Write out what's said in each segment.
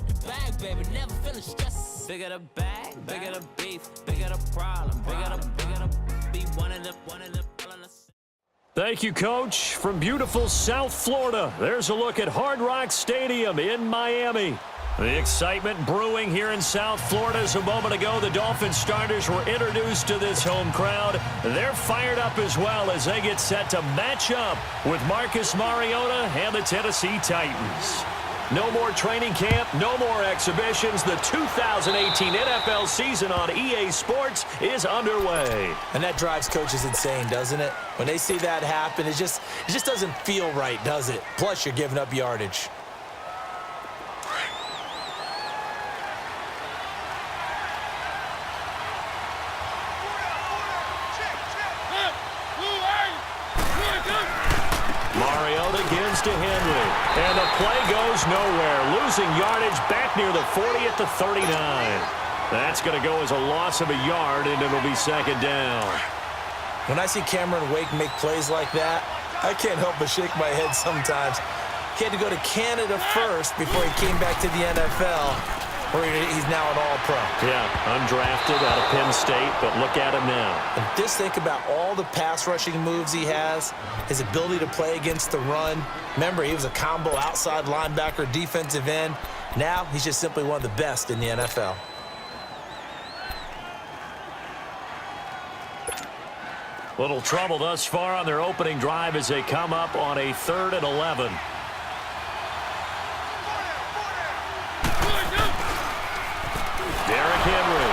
with the bag, baby. Never feeling stressed. Bigger the bag, bigger the beef, bigger the problem. Bigger the be one of the. Thank you, Coach. From beautiful South Florida, there's a look at Hard Rock Stadium in Miami. The excitement brewing here in South Florida as a moment ago. The Dolphins starters were introduced to this home crowd. They're fired up as well as they get set to match up with Marcus Mariota and the Tennessee Titans. No more training camp, no more exhibitions. The 2018 NFL season on EA Sports is underway. And that drives coaches insane, doesn't it? When they see that happen, it just doesn't feel right, does it? Plus, you're giving up yardage. Mariota gives to Henry, and the play goes nowhere. Losing yardage back near the 40 at the 39. That's going to go as a loss of a yard, and it'll be second down. When I see Cameron Wake make plays like that, I can't help but shake my head sometimes. He had to go to Canada first before he came back to the NFL, where he's now an all-pro. Yeah, undrafted out of Penn State, but look at him now. And just think about all the pass-rushing moves he has, his ability to play against the run. Remember, he was a combo outside linebacker, defensive end. Now, he's just simply one of the best in the NFL. Little trouble thus far on their opening drive as they come up on a 3rd and 11. Derrick Henry.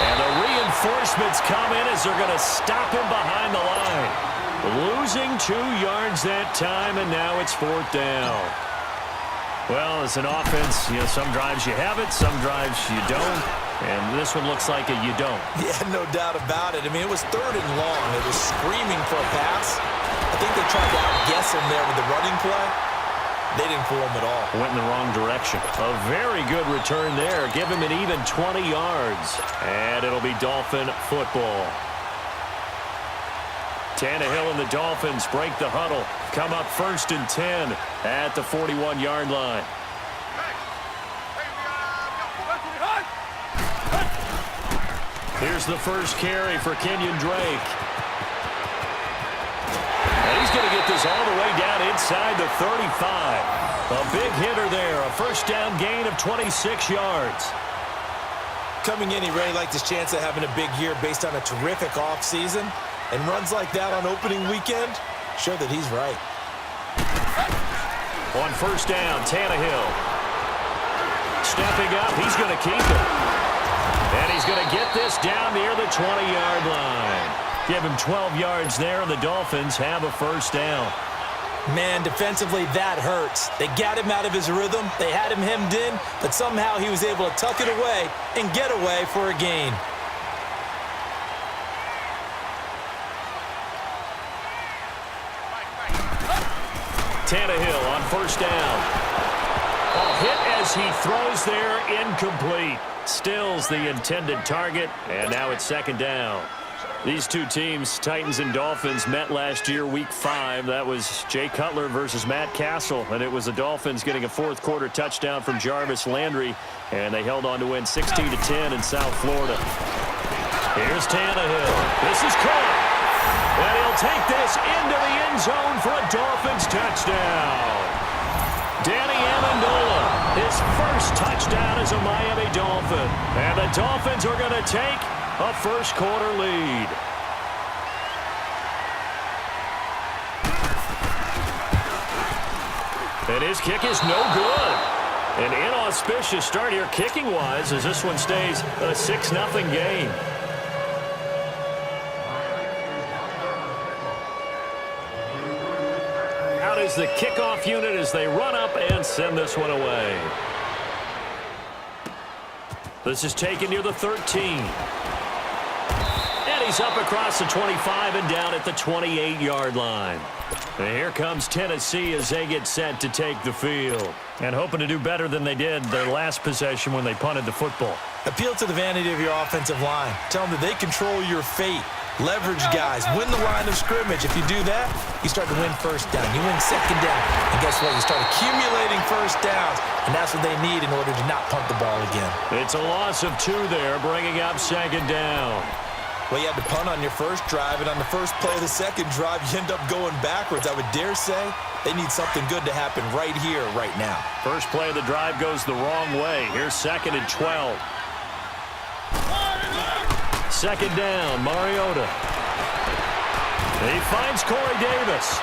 And the reinforcements come in as they're going to stop him behind the line. Losing 2 yards that time, and now it's 4th down. Well, as an offense, some drives you have it, some drives you don't. And this one looks like a you don't. Yeah, no doubt about it. I mean, it was 3rd and long. It was screaming for a pass. I think they tried to outguess him there with the running play. They didn't fool him at all. Went in the wrong direction. A very good return there. Give him an even 20 yards. And it'll be Dolphin football. Tannehill and the Dolphins break the huddle. Come up 1st and 10 at the 41-yard line. Here's the first carry for Kenyon Drake. And he's going to get this all the way down inside the 35. A big hitter there. A first down gain of 26 yards. Coming in, he really liked his chance of having a big year based on a terrific offseason. And runs like that on opening weekend show that he's right. On first down, Tannehill. Stepping up, he's going to keep it. And he's going to get this down near the 20-yard line. Give him 12 yards there, and the Dolphins have a first down. Man, defensively, that hurts. They got him out of his rhythm. They had him hemmed in, but somehow he was able to tuck it away and get away for a gain. Tannehill on first down. A hit as he throws there, incomplete. Stills the intended target, and now it's second down. These two teams, Titans and Dolphins, met last year, Week 5. That was Jay Cutler versus Matt Castle, and it was the Dolphins getting a fourth-quarter touchdown from Jarvis Landry, and they held on to win 16-10 in South Florida. Here's Tannehill. This is caught, and he'll take this into the end zone for a Dolphins touchdown. Danny Amendola, his first touchdown as a Miami Dolphin, and the Dolphins are going to take a first-quarter lead. And his kick is no good. An inauspicious start here kicking-wise as this one stays a 6-0 game. Out is the kickoff unit as they run up and send this one away. This is taken near the 13. And he's up across the 25 and down at the 28-yard line. And here comes Tennessee as they get set to take the field. And hoping to do better than they did their last possession when they punted the football. Appeal to the vanity of your offensive line. Tell them that they control your fate. Leverage guys, win the line of scrimmage. If you do that, you start to win first down. You win second down. And guess what? You start accumulating first downs. And that's what they need in order to not punt the ball again. It's a loss of 2 there, bringing up second down. Well, you had to punt on your first drive, and on the first play of the second drive, you end up going backwards. I would dare say they need something good to happen right here, right now. First play of the drive goes the wrong way. Here's 2nd and 12. Second down, Mariota. He finds Corey Davis.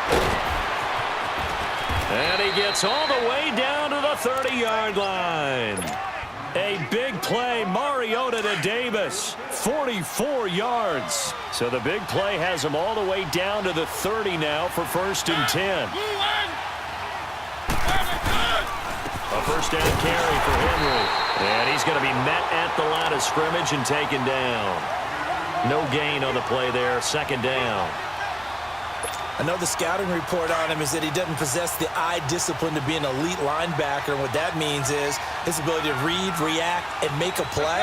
And he gets all the way down to the 30-yard line. A big play, Mariota to Davis, 44 yards. So the big play has him all the way down to the 30 now for 1st and 10. A first down carry for Henry. And he's going to be met at the line of scrimmage and taken down. No gain on the play there, 2nd down. I know the scouting report on him is that he doesn't possess the eye discipline to be an elite linebacker. And what that means is his ability to read, react, and make a play.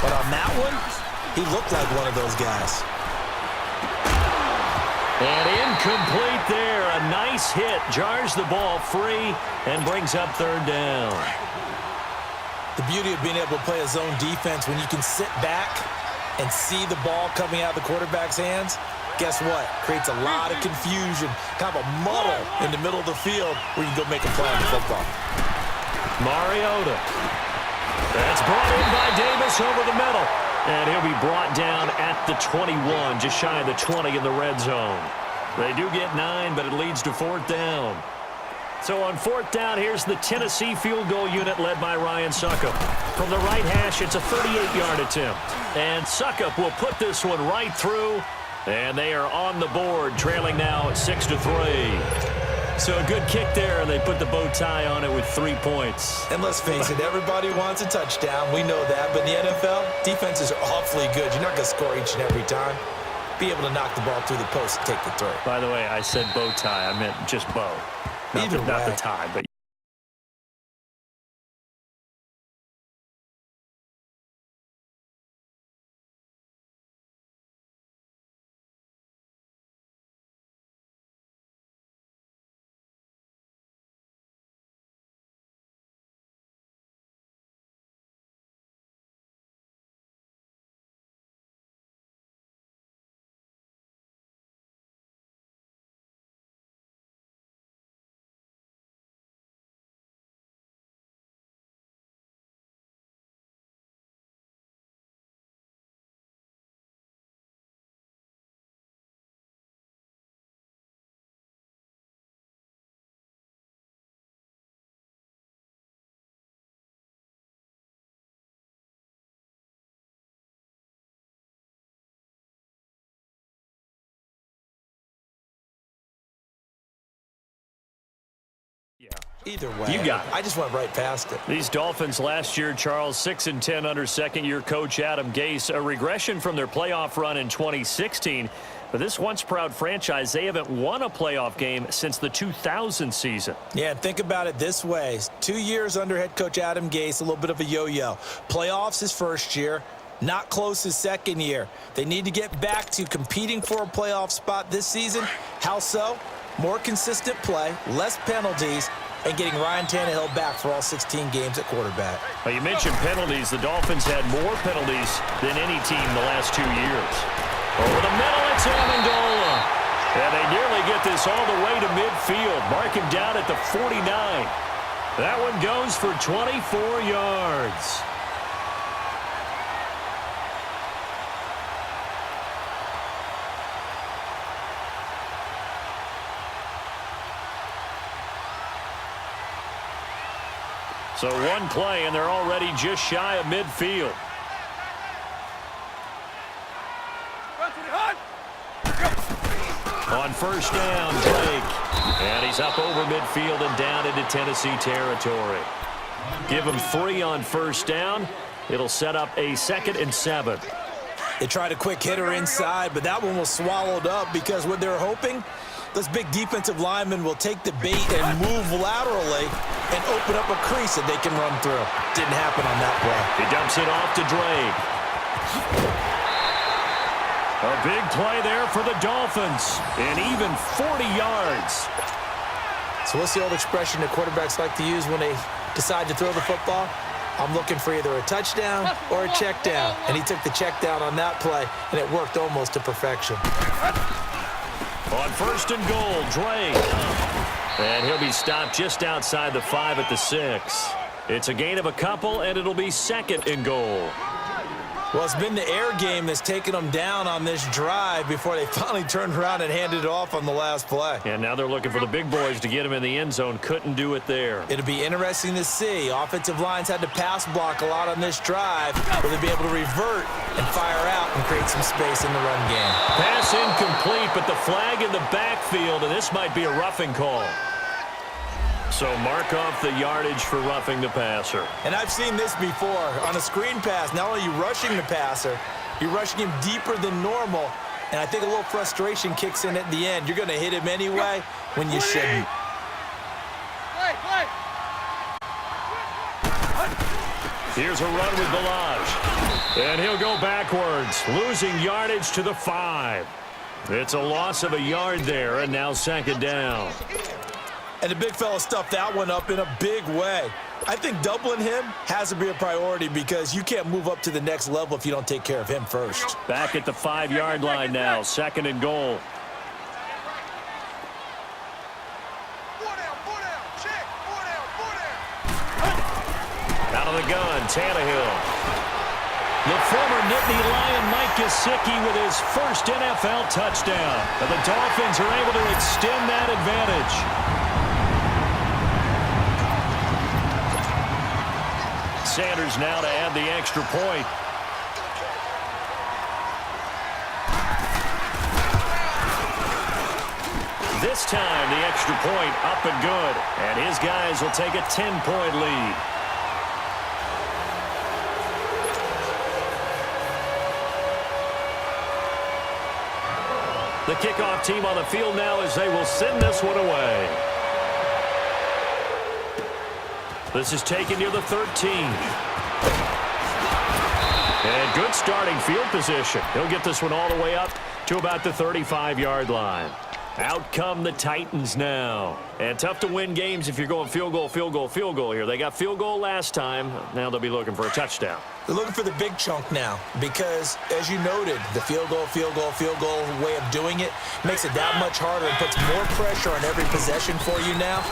But on that one, he looked like one of those guys. And incomplete there. A nice hit. Jars the ball free and brings up 3rd down. The beauty of being able to play a zone defense when you can sit back and see the ball coming out of the quarterback's hands, guess what? Creates a lot of confusion, kind of a muddle in the middle of the field where you can go make a play on the football. Mariota. That's brought in by Davis over the middle. And he'll be brought down at the 21, just shy of the 20 in the red zone. They do get 9, but it leads to 4th down. So on 4th down, here's the Tennessee field goal unit led by Ryan Succop. From the right hash, it's a 38-yard attempt. And Succop will put this one right through. And they are on the board, trailing now 6-3. So a good kick there, and they put the bow tie on it with 3 points. And let's face it, everybody wants a touchdown. We know that. But in the NFL, defenses are awfully good. You're not going to score each and every time. Be able to knock the ball through the post and take the throw. By the way, I said bow tie. I meant just bow. Not the tie, but... Yeah. Either way, you got it. I just went right past it. These Dolphins last year, Charles, 6-10 under second-year coach Adam Gase. A regression from their playoff run in 2016. But this once-proud franchise, they haven't won a playoff game since the 2000 season. Yeah, think about it this way. 2 years under head coach Adam Gase, a little bit of a yo-yo. Playoffs his first year. Not close his second year. They need to get back to competing for a playoff spot this season. How so? More consistent play, less penalties, and getting Ryan Tannehill back for all 16 games at quarterback. Well, you mentioned penalties. The Dolphins had more penalties than any team the last 2 years. Over the middle, it's Amendola. And they nearly get this all the way to midfield. Mark him down at the 49. That one goes for 24 yards. So one play, and they're already just shy of midfield. On first down, Drake. And he's up over midfield and down into Tennessee territory. Give him 3 on first down. It'll set up a 2nd and 7. They tried a quick hitter inside, but that one was swallowed up because what they're hoping, those big defensive linemen will take the bait and move laterally and open up a crease that they can run through. Didn't happen on that play. He dumps it off to Drake. A big play there for the Dolphins. And even 40 yards. So what's the old expression that quarterbacks like to use when they decide to throw the football? I'm looking for either a touchdown or a check down. And he took the check down on that play, and it worked almost to perfection. On 1st and goal, Dre. And he'll be stopped just outside the 5 at the 6. It's a gain of a couple, and it'll be 2nd and goal. Well, it's been the air game that's taken them down on this drive before they finally turned around and handed it off on the last play. And now they're looking for the big boys to get him in the end zone. Couldn't do it there. It'll be interesting to see. Offensive lines had to pass block a lot on this drive. Will they be able to revert and fire out and create some space in the run game? Pass incomplete, but the flag in the backfield, and this might be a roughing call. So mark off the yardage for roughing the passer. And I've seen this before. On a screen pass, not only are you rushing the passer, you're rushing him deeper than normal. And I think a little frustration kicks in at the end. You're going to hit him anyway when you shouldn't. Here's a run with Balaj. And he'll go backwards, losing yardage to the 5. It's a loss of a yard there, and now 2nd down. And the big fella stuffed that one up in a big way. I think doubling him has to be a priority because you can't move up to the next level if you don't take care of him first. Back at the 5-yard line now, 2nd and goal. Out of the gun, Tannehill. The former Nittany Lion Mike Gesicki with his first NFL touchdown. And the Dolphins are able to extend that advantage. Sanders now to add the extra point. This time the extra point up and good. And his guys will take a 10-point lead. The kickoff team on the field now as they will send this one away. This is taken near the 13. And good starting field position. He'll get this one all the way up to about the 35-yard line. Out come the Titans now. And tough to win games if you're going field goal, field goal, field goal here. They got field goal last time. Now they'll be looking for a touchdown. They're looking for the big chunk now because, as you noted, the field goal way of doing it makes it that much harder and puts more pressure on every possession for you now.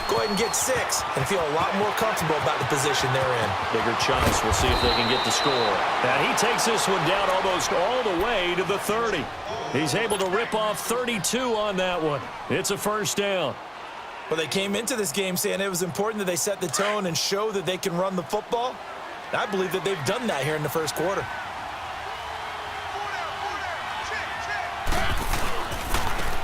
Go ahead and get 6 and feel a lot more comfortable about the position they're in. Bigger chunks. We'll see if they can get the score. And he takes this one down almost all the way to the 30. He's able to rip off 32 on that one. It's a 1st down. Well, they came into this game saying it was important that they set the tone and show that they can run the football. I believe that they've done that here in the 1st quarter.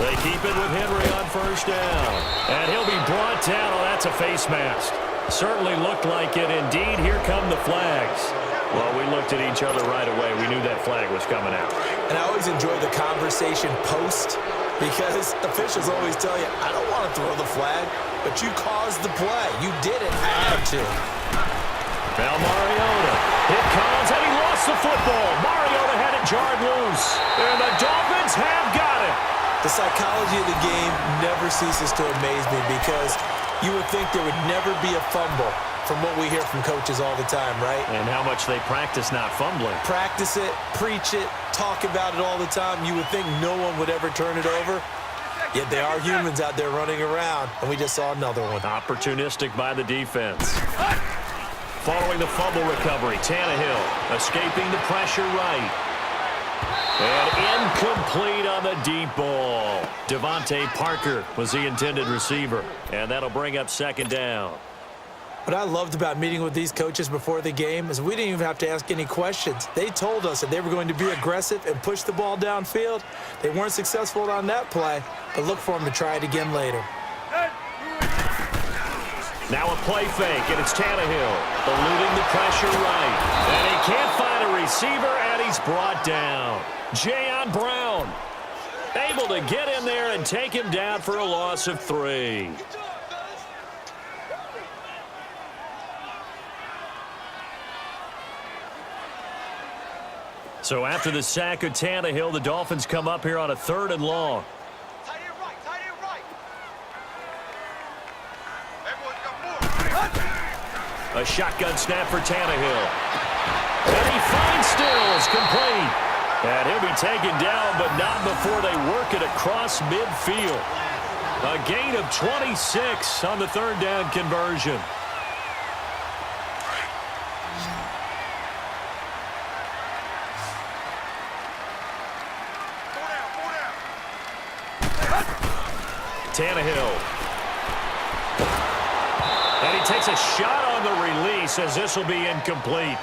They keep it with Henry on 1st down. And he'll be brought down. Oh, that's a face mask. Certainly looked like it. Indeed, here come the flags. Well, we looked at each other right away. We knew that flag was coming out. And I always enjoy the conversation post because officials always tell you, I don't want to throw the flag, but you caused the play. You did it. I had to. Now Mariota. It comes, and he lost the football. Mariota had it jarred loose. And the Dolphins have got it. The psychology of the game never ceases to amaze me because you would think there would never be a fumble from what we hear from coaches all the time, right? And how much they practice not fumbling. Practice it, preach it, talk about it all the time. You would think no one would ever turn it over. Yet they are humans out there running around, and we just saw another one. Opportunistic by the defense. Following the fumble recovery, Tannehill escaping the pressure right. And incomplete on the deep ball. Devontae Parker was the intended receiver. And that'll bring up 2nd down. What I loved about meeting with these coaches before the game is we didn't even have to ask any questions. They told us that they were going to be aggressive and push the ball downfield. They weren't successful on that play, but look for them to try it again later. Now a play fake, and it's Tannehill eluding the pressure right. And he can't find a receiver, and he's brought down. Jayon Brown able to get in there and take him down for a loss of 3. So after the sack of Tannehill, the Dolphins come up here on a 3rd and long. Tight end right. A shotgun snap for Tannehill. And he finds Stills, complete. And he'll be taken down, but not before they work it across midfield. A gain of 26 on the 3rd down conversion. Tannehill. And he takes a shot on the release as this will be incomplete.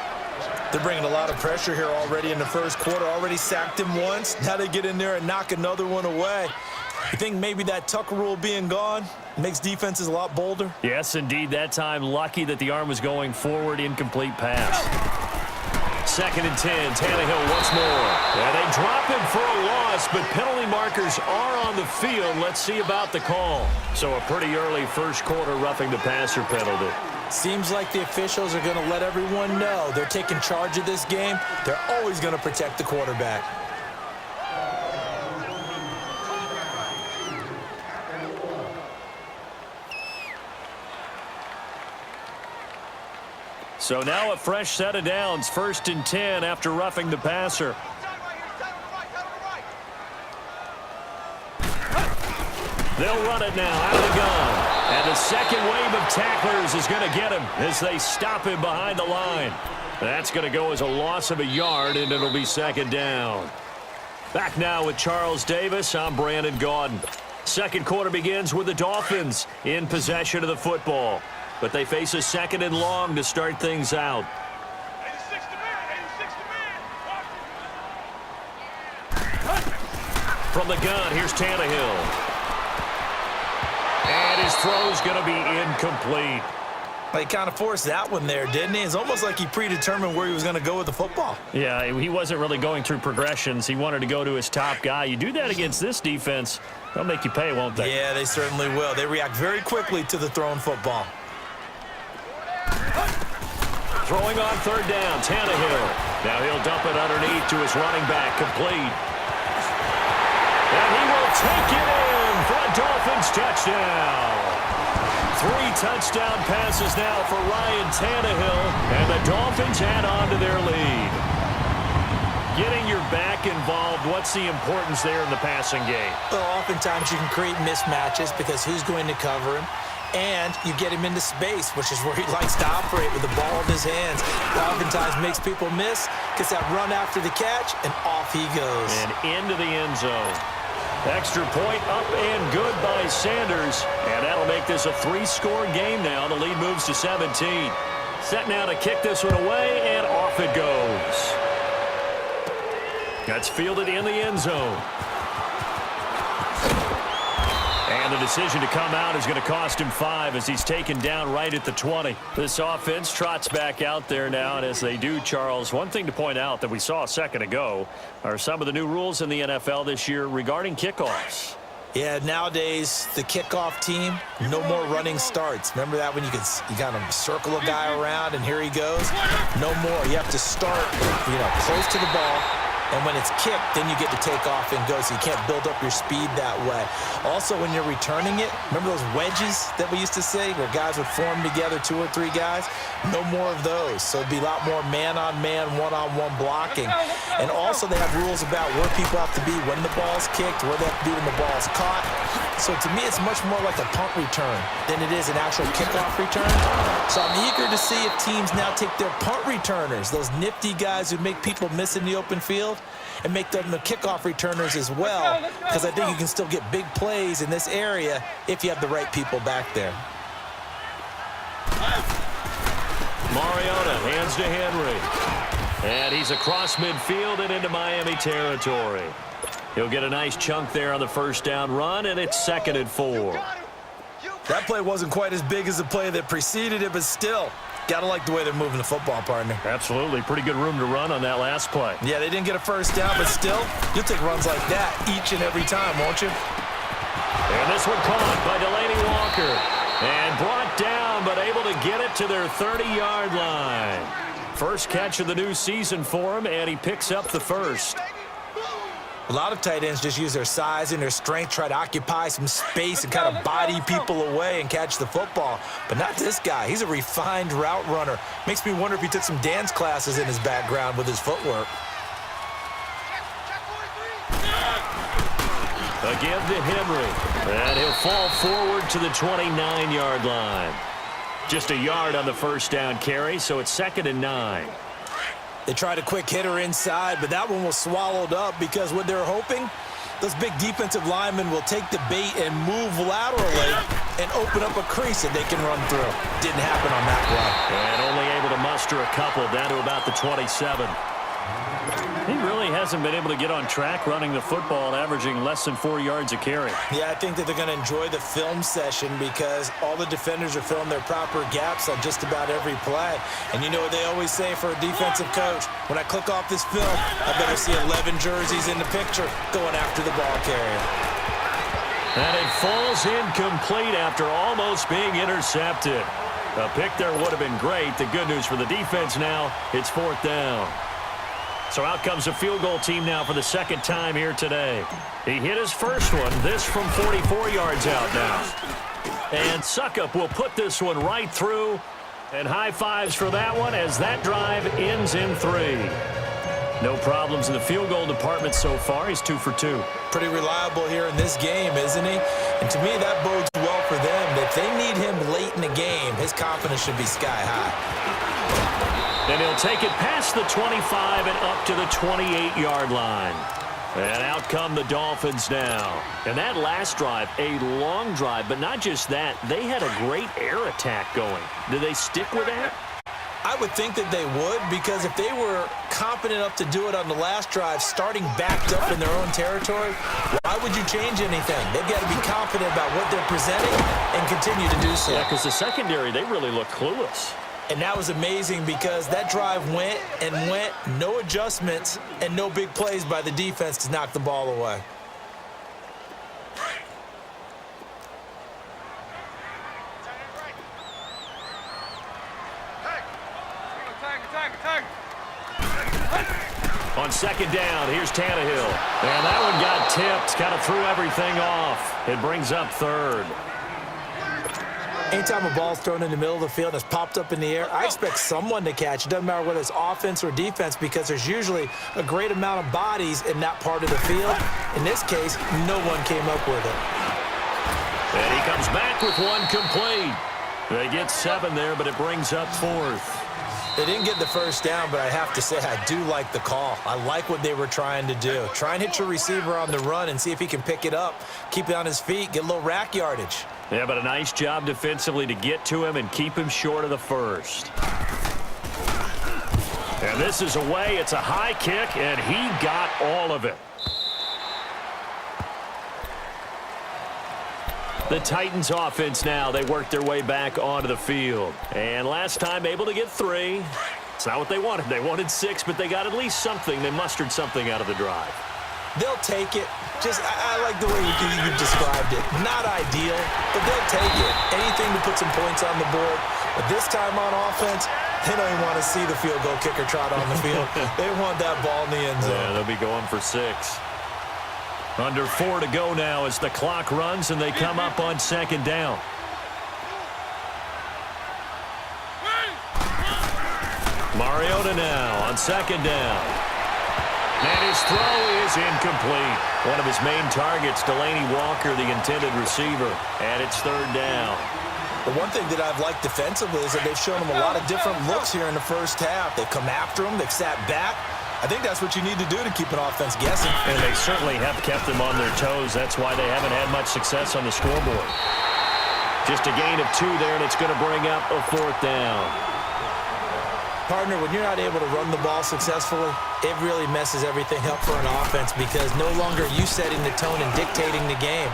They're bringing a lot of pressure here already in the first quarter. Already sacked him once. Now they get in there and knock another one away. You think maybe that Tucker rule being gone makes defenses a lot bolder? Yes, indeed. That time, lucky that the arm was going forward. Incomplete pass. 2nd and 10. Tannehill once more. Yeah, they drop him for a loss, but penalty markers are on the field. Let's see about the call. So a pretty early first quarter roughing the passer penalty. Seems like the officials are going to let everyone know they're taking charge of this game. They're always going to protect the quarterback. So now a fresh set of downs, 1st and 10 after roughing the passer. They'll run it now out of the gun. And the second wave of tacklers is going to get him as they stop him behind the line. That's going to go as a loss of a yard, and it'll be 2nd down. Back now with Charles Davis. I'm Brandon Gaudin. Second quarter begins with the Dolphins in possession of the football. But they face a 2nd and long to start things out. 86 to man. From the gun, here's Tannehill. And his throw's going to be incomplete. He kind of forced that one there, didn't he? It's almost like he predetermined where he was going to go with the football. Yeah, he wasn't really going through progressions. He wanted to go to his top guy. You do that against this defense, they'll make you pay, won't they? Yeah, they certainly will. They react very quickly to the thrown football. Throwing on 3rd down, Tannehill. Now he'll dump it underneath to his running back, complete. And he will take it in for a Dolphins touchdown. 3 touchdown passes now for Ryan Tannehill, and the Dolphins add on to their lead. Getting your back involved, what's the importance there in the passing game? Well, oftentimes you can create mismatches because who's going to cover him? And you get him into space, which is where he likes to operate with the ball in his hands. Oftentimes makes people miss, gets that run after the catch, and off he goes. And into the end zone. Extra point up and good by Sanders. And that'll make this a 3-score game now. The lead moves to 17. Set now to kick this one away, and off it goes. That's fielded in the end zone. And the decision to come out is going to cost him 5 as he's taken down right at the 20. This offense trots back out there now, and as they do, Charles, one thing to point out that we saw a second ago are some of the new rules in the NFL this year regarding kickoffs. Yeah, nowadays, the kickoff team, no more running starts. Remember that when you got to circle a guy around and here he goes? No more. You have to start, close to the ball. And when it's kicked, then you get to take off and go, so you can't build up your speed that way. Also, when you're returning it, remember those wedges that we used to say where guys would form together, 2 or 3 guys? No more of those. So it'd be a lot more man-on-man, one-on-one blocking. And also, they have rules about where people have to be when the ball's kicked, where they have to be when the ball's caught. So to me, it's much more like a punt return than it is an actual kickoff return. So I'm eager to see if teams now take their punt returners, those nifty guys who make people miss in the open field, and make them the kickoff returners as well, because I think you can still get big plays in this area if you have the right people back there. Mariota hands to Henry. And he's across midfield and into Miami territory. He'll get a nice chunk there on the 1st down run, and it's 2nd and 4. That play wasn't quite as big as the play that preceded it, but still, got to like the way they're moving the football, partner. Absolutely. Pretty good room to run on that last play. Yeah, they didn't get a 1st down, but still, you'll take runs like that each and every time, won't you? And this one caught by Delaney Walker. And brought down, but able to get it to their 30-yard line. First catch of the new season for him, and he picks up the first. A lot of tight ends just use their size and their strength, try to occupy some space and kind of body people away and catch the football. But not this guy. He's a refined route runner. Makes me wonder if he took some dance classes in his background with his footwork. A give to Henry, and he'll fall forward to the 29-yard line. Just a yard on the first down carry, so it's 2nd and 9. They tried a quick hitter inside, but that one was swallowed up because what they're hoping, those big defensive linemen will take the bait and move laterally and open up a crease that they can run through. Didn't happen on that play. And only able to muster a couple down to about the 27. He really hasn't been able to get on track running the football, averaging less than 4 yards a carry. Yeah, I think that they're going to enjoy the film session because all the defenders are filling their proper gaps on just about every play. And you know what they always say for a defensive coach? When I click off this film, I better see 11 jerseys in the picture going after the ball carrier. And it falls incomplete after almost being intercepted. A pick there would have been great. The good news for the defense now, it's 4th down. So out comes a field goal team now for the second time here today. He hit his first one, this from 44 yards out now. And Suckup will put this one right through. And high fives for that one as that drive ends in 3. No problems in the field goal department so far. He's 2 for 2. Pretty reliable here in this game, isn't he? And to me, that bodes well for them. If they need him late in the game, his confidence should be sky high. And he'll take it past the 25 and up to the 28-yard line. And out come the Dolphins now. And that last drive, a long drive, but not just that. They had a great air attack going. Do they stick with that? I would think that they would, because if they were confident enough to do it on the last drive, starting backed up in their own territory, why would you change anything? They've got to be confident about what they're presenting and continue to do so. Yeah, because the secondary, they really look clueless. And that was amazing because that drive went and went, no adjustments and no big plays by the defense to knock the ball away. On second down, here's Tannehill. And that one got tipped, kind of threw everything off. It brings up 3rd. Anytime a ball's thrown in the middle of the field and it's popped up in the air, I expect someone to catch. It doesn't matter whether it's offense or defense because there's usually a great amount of bodies in that part of the field. In this case, no one came up with it. And he comes back with one complete. They get 7 there, but it brings up 4th. They didn't get the first down, but I have to say I do like the call. I like what they were trying to do. Try and hit your receiver on the run and see if he can pick it up, keep it on his feet, get a little rack yardage. Yeah, but a nice job defensively to get to him and keep him short of the first. And this is away. It's a high kick, and he got all of it. The Titans offense now, they work their way back onto the field. And last time able to get 3. It's not what they wanted. They wanted 6, but they got at least something. They mustered something out of the drive. They'll take it. I like the way you described it. Not ideal, but they'll take it. Anything to put some points on the board. But this time on offense, they don't even want to see the field goal kicker trot on the field. They want that ball in the end zone. Yeah, they'll be going for 6. Under 4 to go now as the clock runs and they come up on second down. Mariota now on second down. And his throw is incomplete. One of his main targets, Delaney Walker, the intended receiver. And it's 3rd down. The one thing that I've liked defensively is that they've shown him a lot of different looks here in the first half. They've come after him. They've sat back. I think that's what you need to do to keep an offense guessing. And they certainly have kept them on their toes. That's why they haven't had much success on the scoreboard. Just a gain of 2 there, and it's going to bring up a 4th down. Partner, when you're not able to run the ball successfully, it really messes everything up for an offense because no longer are you setting the tone and dictating the game.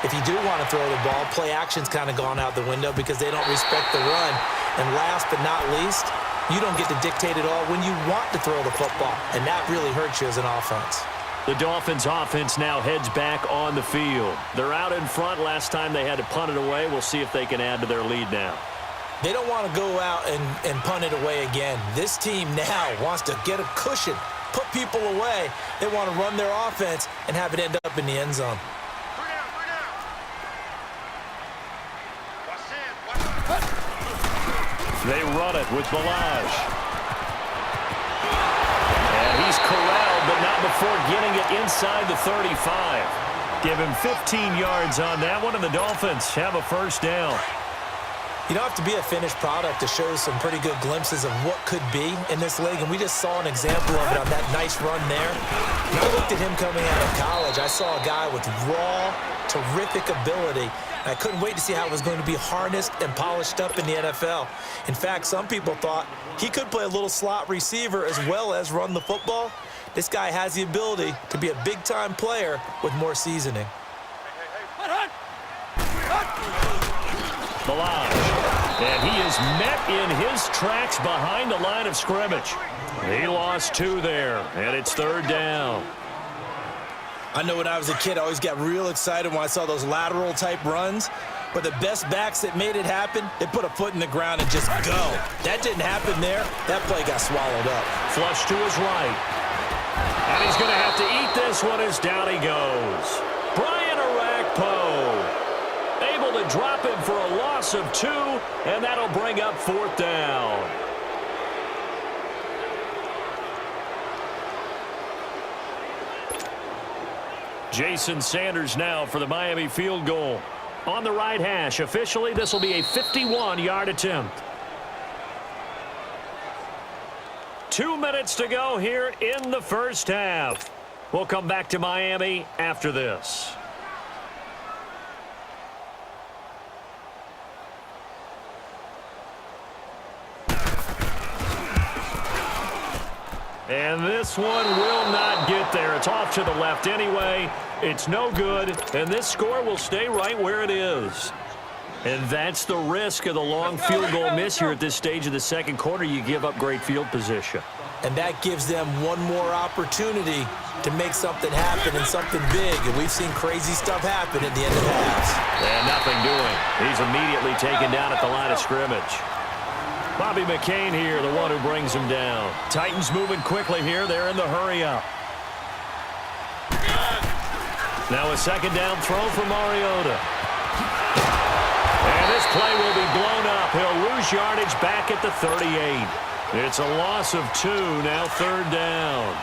If you do want to throw the ball, play action's kind of gone out the window because they don't respect the run. And last but not least, you don't get to dictate it all when you want to throw the football, and that really hurts you as an offense. The Dolphins offense now heads back on the field. They're out in front. Last time they had to punt it away. We'll see if they can add to their lead now. They don't want to go out and punt it away again. This team now wants to get a cushion, put people away. They want to run their offense and have it end up in the end zone. They run it with Balaj. And he's corralled, but not before getting it inside the 35. Give him 15 yards on that one, and the Dolphins have a first down. You don't have to be a finished product to show some pretty good glimpses of what could be in this league, and we just saw an example of it on that nice run there. When I looked at him coming out of college, I saw a guy with raw, terrific ability. I couldn't wait to see how it was going to be harnessed and polished up in the NFL. In fact, some people thought he could play a little slot receiver as well as run the football. This guy has the ability to be a big-time player with more seasoning. Balaj. And he is met in his tracks behind the line of scrimmage. He lost 2 there, and it's third down. I know when I was a kid, I always got real excited when I saw those lateral-type runs. But the best backs that made it happen, they put a foot in the ground and just go. That didn't happen there. That play got swallowed up. Flush to his right. And he's going to have to eat this one as down he goes. Brian Arakpo able to drop him for a loss of 2, and that'll bring up fourth down. Jason Sanders now for the Miami field goal. On the right hash, officially, this will be a 51-yard attempt. 2 minutes to go here in the first half. We'll come back to Miami after this. And this one will not get there. It's off to the left anyway. It's no good, and this score will stay right where it is. And that's the risk of the long field goal miss here at this stage of the second quarter. You give up great field position. And that gives them one more opportunity to make something happen and something big. And we've seen crazy stuff happen at the end of halves. And nothing doing. He's immediately taken down at the line of scrimmage. Bobby McCain here, the one who brings him down. Titans moving quickly here. They're in the hurry-up. Now a second down throw for Mariota. And this play will be blown up. He'll lose yardage back at the 38. It's a loss of 2, now third down.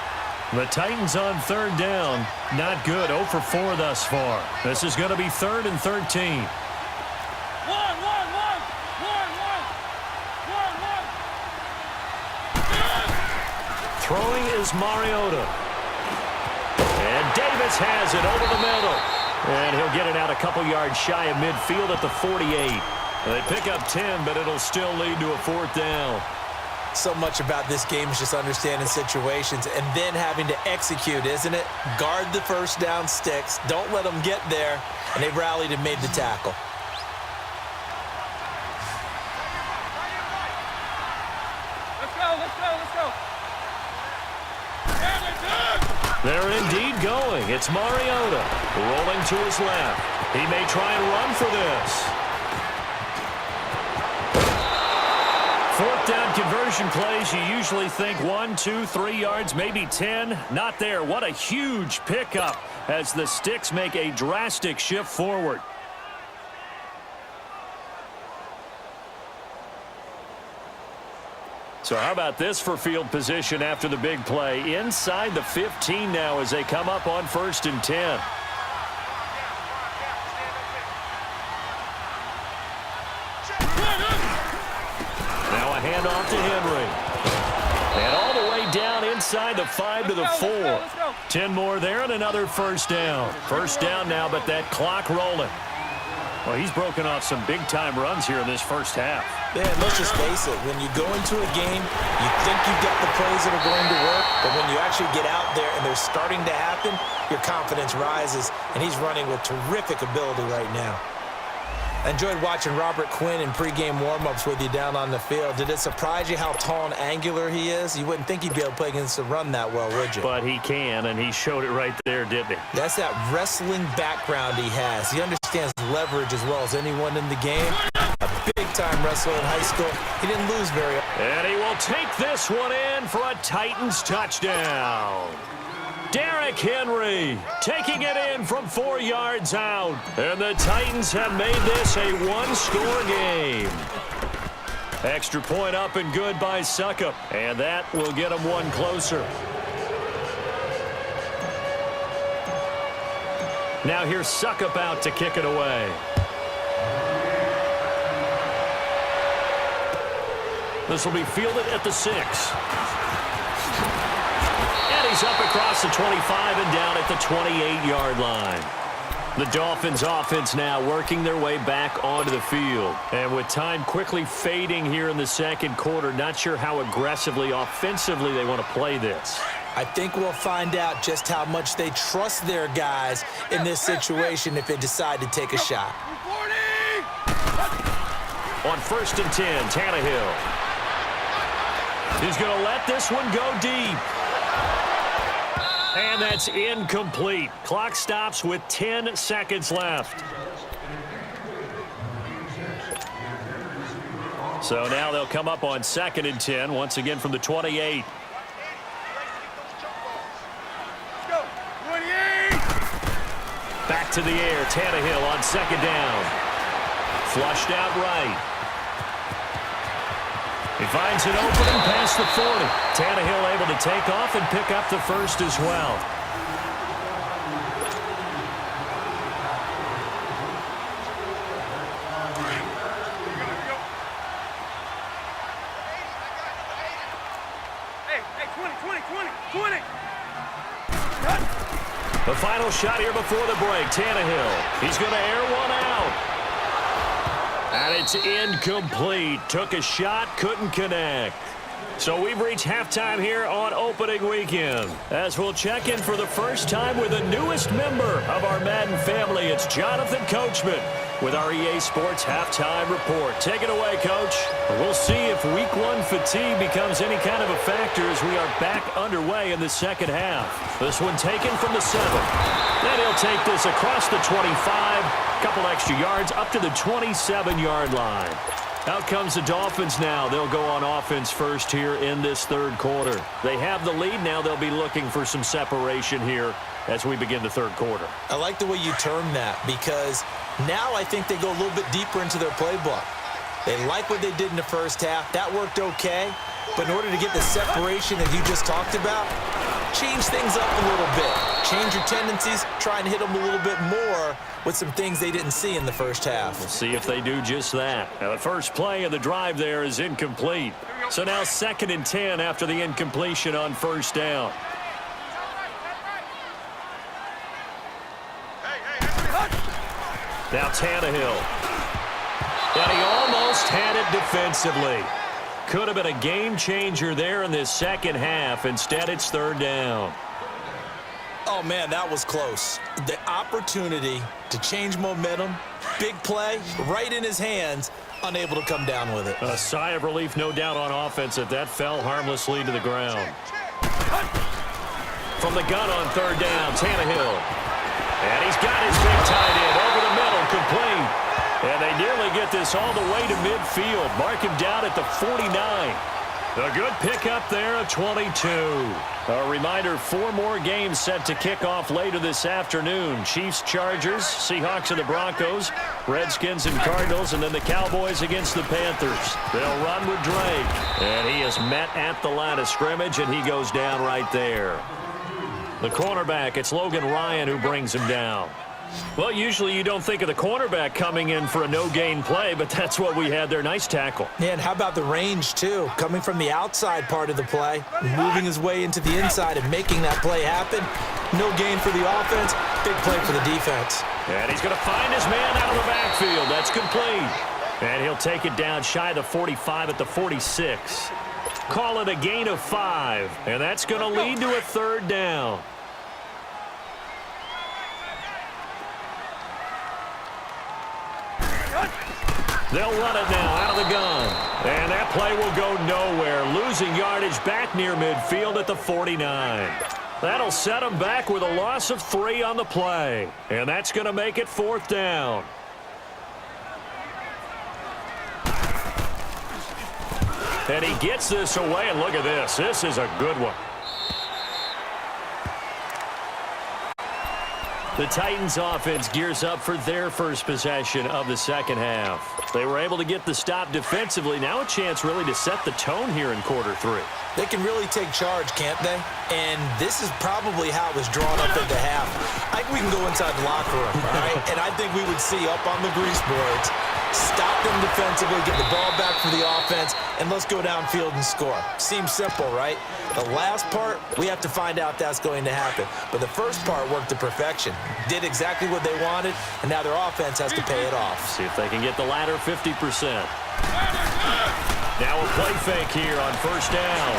The Titans on third down, not good, 0 for 4 thus far. This is going to be 3rd and 13. Throwing is Mariota. And Davis has it over the middle. And he'll get it out a couple yards shy of midfield at the 48. They pick up 10, but it'll still lead to a fourth down. So much about this game is just understanding situations and then having to execute, isn't it? Guard the first down sticks. Don't let them get there. And they rallied and made the tackle. They're indeed going. It's Mariota rolling to his left. He may try and run for this. Fourth down conversion plays, you usually think 1, 2, 3 yards, maybe 10. Not there. What a huge pickup as the sticks make a drastic shift forward. So how about this for field position after the big play? Inside the 15 now as they come up on 1st and 10. Now a handoff to Henry. And all the way down inside the 5 to the 4. 10 more there and another first down. First down now, but that clock rolling. Well, he's broken off some big-time runs here in this first half. Man, let's just face it. When you go into a game, you think you've got the plays that are going to work, but when you actually get out there and they're starting to happen, your confidence rises, and he's running with terrific ability right now. I enjoyed watching Robert Quinn in pregame warm-ups with you down on the field. Did it surprise you how tall and angular he is? You wouldn't think he'd be able to play against the run that well, would you? But he can, and he showed it right there, didn't he? That's that wrestling background he has. He understands leverage as well as anyone in the game. A big big-time wrestler in high school. He didn't lose very often. And he will take this one in for a Titans touchdown. Derrick Henry taking it in from 4 yards out. And the Titans have made this a one-score game. Extra point up and good by Suckup. And that will get him one closer. Now here's Suckup out to kick it away. This will be fielded at the 6. And he's up across the 25 and down at the 28-yard line. The Dolphins offense now working their way back onto the field. And with time quickly fading here in the second quarter, not sure how aggressively, offensively they want to play this. I think we'll find out just how much they trust their guys in this situation if they decide to take a shot. On 1st and 10, Tannehill. He's going to let this one go deep. And that's incomplete. Clock stops with 10 seconds left. So now they'll come up on 2nd and 10, once again from the 28. Back to the air, Tannehill on 2nd down. Flushed out right. He finds an opening past the 40. Tannehill able to take off and pick up the first as well. Hey, 20. The final shot here before the break. Tannehill. He's going to air one out. And it's incomplete. Took a shot, couldn't connect. So we've reached halftime here on opening weekend. As we'll check in for the first time with the newest member of our Madden family. It's Jonathan Coachman with our EA Sports Halftime Report. Take it away, Coach. We'll see if Week 1 fatigue becomes any kind of a factor as we are back underway in the second half. This one taken from the 7. Then he'll take this across the 25, couple extra yards up to the 27-yard line. Out comes the Dolphins now. They'll go on offense first here in this third quarter. They have the lead now. They'll be looking for some separation here as we begin the third quarter. I like the way you term that because now I think they go a little bit deeper into their playbook. They like what they did in the first half. That worked okay. But in order to get the separation that you just talked about, change things up a little bit. Change your tendencies. Try and hit them a little bit more with some things they didn't see in the first half. We'll see if they do just that. Now, the first play of the drive there is incomplete. So now 2nd and 10 after the incompletion on 1st down. Now Tannehill. And he almost had it defensively. Could have been a game changer there in this second half. Instead, it's 3rd down. Oh, man, that was close. The opportunity to change momentum, big play, right in his hands, unable to come down with it. A sigh of relief, no doubt, on offense that fell harmlessly to the ground. From the gun on 3rd down, Tannehill. And he's got his big tight end over the middle, complete. And they nearly get this all the way to midfield. Mark him down at the 49. A good pickup there of 22. A reminder, 4 more games set to kick off later this afternoon. Chiefs, Chargers, Seahawks and the Broncos, Redskins and Cardinals, and then the Cowboys against the Panthers. They'll run with Drake. And he is met at the line of scrimmage, and he goes down right there. The cornerback, it's Logan Ryan who brings him down. Well, usually you don't think of the cornerback coming in for a no-gain play, but that's what we had there. Nice tackle. Yeah, and how about the range, too? Coming from the outside part of the play, moving his way into the inside and making that play happen. No gain for the offense, big play for the defense. And he's going to find his man out of the backfield. That's complete. And he'll take it down shy of the 45 at the 46. Call it a gain of 5, and that's going to lead to a 3rd down. They'll run it now out of the gun. And that play will go nowhere. Losing yardage back near midfield at the 49. That'll set them back with a loss of 3 on the play. And that's going to make it 4th down. And he gets this away, and look at this. This is a good one. The Titans offense gears up for their first possession of the second half. They were able to get the stop defensively. Now a chance really to set the tone here in quarter three. They can really take charge, can't they? And this is probably how it was drawn up at the half. I think we can go inside the locker room, all right? And I think we would see up on the grease boards, stop them defensively, get the ball back for the offense, and let's go downfield and score. Seems simple, right? The last part, we have to find out that's going to happen. But the first part worked to perfection. Did exactly what they wanted, and now their offense has to pay it off. See if they can get the latter 50%. Now a play fake here on first down.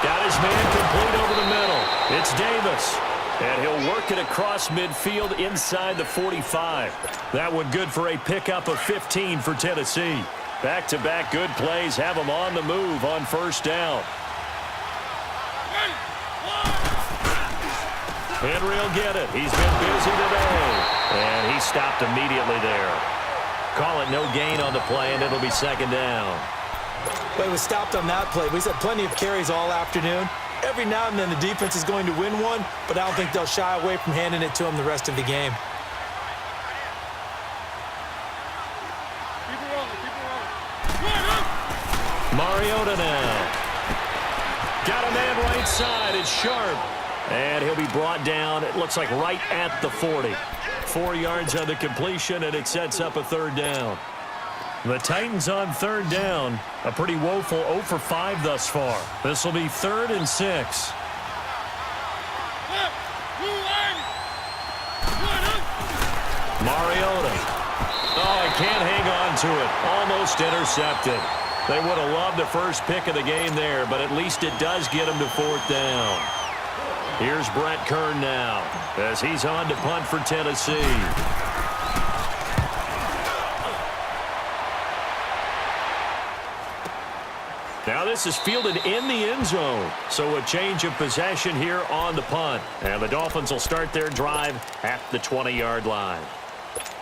Got his man complete over the middle. It's Davis. And he'll work it across midfield inside the 45. That one good for a pickup of 15 for Tennessee. Back-to-back good plays have him on the move on first down. Henry will get it. He's been busy today. And he stopped immediately there. Call it no gain on the play, and it'll be second down. Well, he was stopped on that play. We've had plenty of carries all afternoon. Every now and then the defense is going to win one, but I don't think they'll shy away from handing it to him the rest of the game. Keep it rolling. Mariota now. Got a man right side. It's Sharp. And he'll be brought down, it looks like right at the 40. 4 yards on the completion, and it sets up a third down. The Titans on third down. A pretty woeful 0 for 5 thus far. This will be 3rd and 6. Mariota. Oh, he can't hang on to it. Almost intercepted. They would have loved the first pick of the game there, but at least it does get him to 4th down. Here's Brett Kern now as he's on to punt for Tennessee. Now this is fielded in the end zone, so a change of possession here on the punt. And the Dolphins will start their drive at the 20-yard line.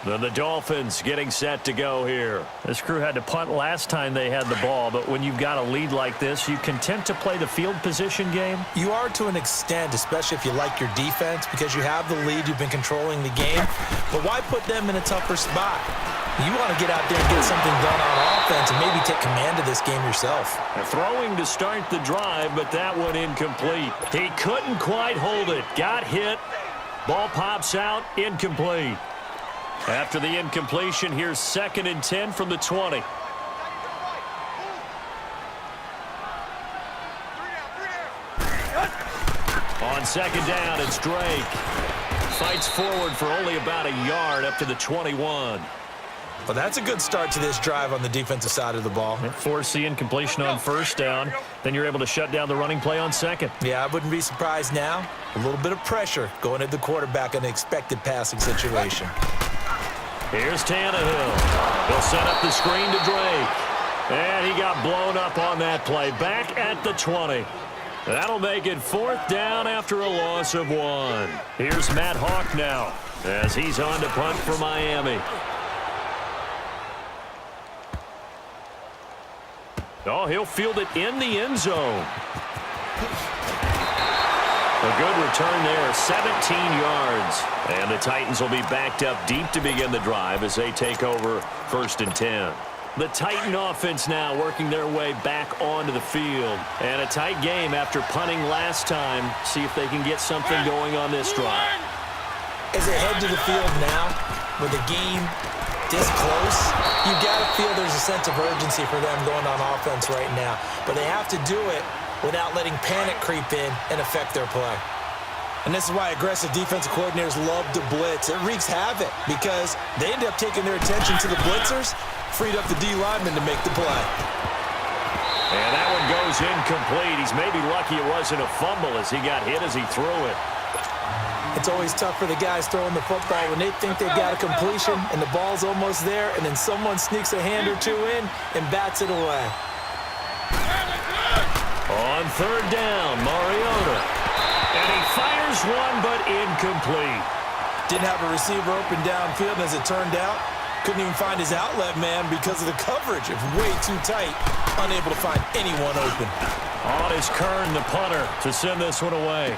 Then the Dolphins getting set to go here. This crew had to punt last time they had the ball, but when you've got a lead like this, you content to play the field position game? You are to an extent, especially if you like your defense, because you have the lead, you've been controlling the game. But why put them in a tougher spot? You want to get out there and get something done on offense and maybe take command of this game yourself. Throwing to start the drive, but that one incomplete. He couldn't quite hold it. Got hit. Ball pops out. Incomplete. After the incompletion, here's 2nd and 10 from the 20. On 2nd down, it's Drake. Fights forward for only about a yard up to the 21. Well, that's a good start to this drive on the defensive side of the ball. Force the incompletion on first down. Then you're able to shut down the running play on 2nd. Yeah, I wouldn't be surprised now. A little bit of pressure going at the quarterback in an expected passing situation. Here's Tannehill. He'll set up the screen to Drake. And he got blown up on that play. Back at the 20. That'll make it 4th down after a loss of 1. Here's Matt Hawk now as he's on to punt for Miami. Oh, he'll field it in the end zone. A good return there, 17 yards. And the Titans will be backed up deep to begin the drive as they take over 1st and 10. The Titan offense now working their way back onto the field. And a tight game after punting last time. See if they can get something going on this drive. As they head to the field now, with the game this close, you got to feel there's a sense of urgency for them going on offense right now. But they have to do it without letting panic creep in and affect their play. And this is why aggressive defensive coordinators love to blitz. It wreaks havoc because they end up taking their attention to the blitzers, freed up the D lineman to make the play. And that one goes incomplete. He's maybe lucky it wasn't a fumble as he got hit as he threw it. It's always tough for the guys throwing the football when they think they've got a completion and the ball's almost there, and then someone sneaks a hand or two in and bats it away. On 3rd down, Mariota. And he fires one, but incomplete. Didn't have a receiver open downfield, as it turned out. Couldn't even find his outlet man because of the coverage. It's way too tight. Unable to find anyone open. On is Kern, the punter, to send this one away.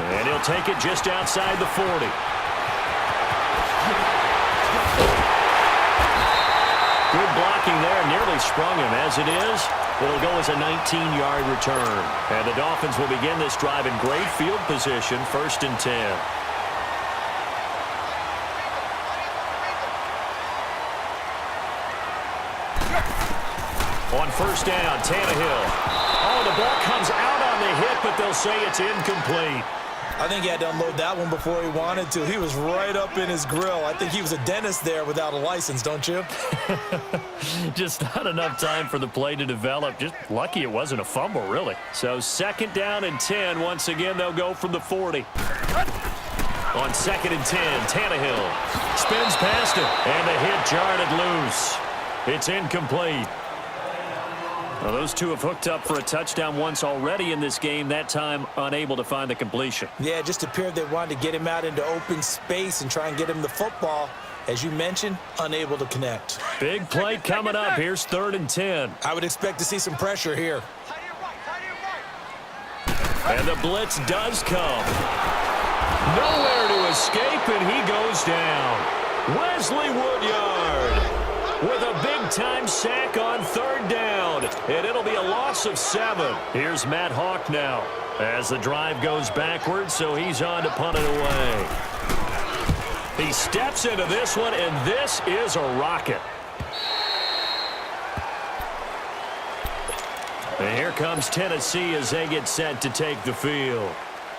And he'll take it just outside the 40. Good blocking there. Nearly sprung him. As it is, it'll go as a 19-yard return. And the Dolphins will begin this drive in great field position, 1st and 10. On 1st down, Tannehill. Oh, the ball comes out on the hit, but they'll say it's incomplete. I think he had to unload that one before he wanted to. He was right up in his grill. I think he was a dentist there without a license, don't you? Just not enough time for the play to develop. Just lucky it wasn't a fumble, really. So 2nd down and 10. Once again, they'll go from the 40. On 2nd and 10, Tannehill spins past him, and the hit jarred it loose. It's incomplete. Well, those two have hooked up for a touchdown once already in this game, that time unable to find the completion. Yeah, it just appeared they wanted to get him out into open space and try and get him the football. As you mentioned, unable to connect. Big play coming up. Here's 3rd and 10. I would expect to see some pressure here. And the blitz does come. Nowhere to escape, and he goes down. Wesley Woodyard with a big-time sack on 3rd down, and it'll be a loss of 7. Here's Matt Hawk now as the drive goes backwards, so he's on to punt it away. He steps into this one, and this is a rocket. And here comes Tennessee as they get set to take the field.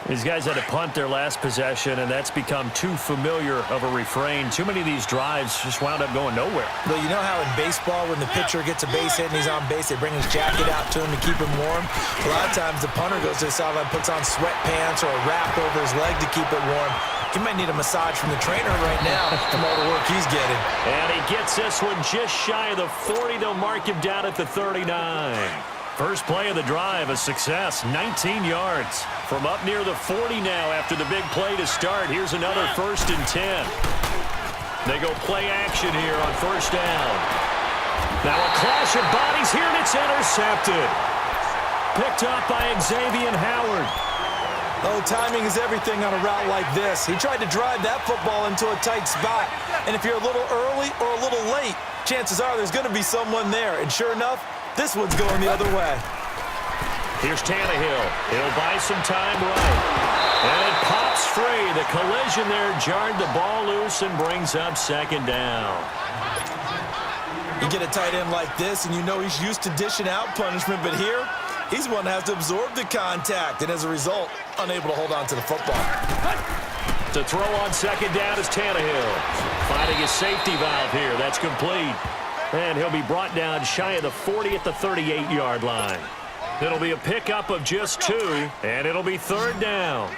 These guys had to punt their last possession, and that's become too familiar of a refrain. Too many of these drives just wound up going nowhere. Well, you know how in baseball when the pitcher gets a base hit and he's on base, they bring his jacket out to him to keep him warm? A lot of times the punter goes to the sideline, puts on sweatpants or a wrap over his leg to keep it warm. He might need a massage from the trainer right now from all the work he's getting. And he gets this one just shy of the 40. They'll mark him down at the 39. First play of the drive, a success, 19 yards. From up near the 40 now after the big play to start. Here's another 1st and 10. They go play action here on 1st down. Now a clash of bodies here, and it's intercepted. Picked up by Xavier Howard. Oh, timing is everything on a route like this. He tried to drive that football into a tight spot. And if you're a little early or a little late, chances are there's going to be someone there. And sure enough, this one's going the other way. Here's Tannehill. He'll buy some time right. And it pops free. The collision there jarred the ball loose and brings up 2nd down. You get a tight end like this, and you know he's used to dishing out punishment, but here, he's the one that has to absorb the contact, and as a result, unable to hold on to the football. To throw on 2nd down is Tannehill. Finding his safety valve here. That's complete. And he'll be brought down shy of the 40 at the 38-yard line. It'll be a pickup of just 2, and it'll be 3rd down.